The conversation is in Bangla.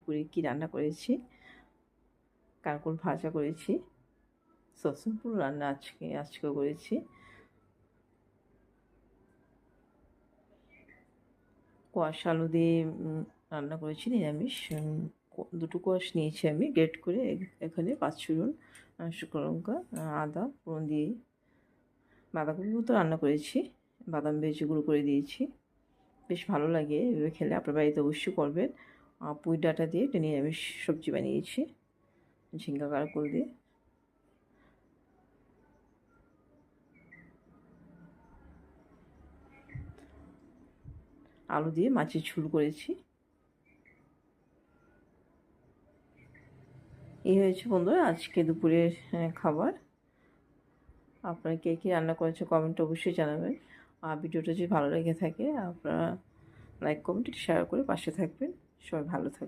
করে কী রান্না করেছি, কারকল ভাজা করেছি, সিম্পল রান্না আজকেও করেছি। কোয়াশ আলু দিয়ে রান্না করেছি নিরামিষ। দুটো কোয়াশ নিয়েছি আমি, গ্রেট করে এখানে পাঁচফোড়ন, শুকনো লঙ্কা, আদা ফোড়ন দিয়ে বাঁধাকপির মতো রান্না করেছি, বাদাম ভেজে গুঁড়ো করে দিয়েছি। বেশ ভালো লাগে এভাবে খেলে, আপনার বাড়িতে অবশ্যই করবেন। পুঁই ডাঁটা দিয়ে একটা নিরামিষ সবজি বানিয়েছি, ঝিঙ্গা কারকল দিয়ে। আলু দিয়ে মাছের ঝোল করেছি। এই হয়েছে বন্ধুরা আজকে দুপুরের খাবার। আপনারা কে কী রান্না করেছে কমেন্টে অবশ্যই জানাবেন। আর ভিডিওটা যদি ভালো লেগে থাকে আপনারা লাইক কমেন্ট শেয়ার করে পাশে থাকবেন। সবাই ভালো থাকবেন।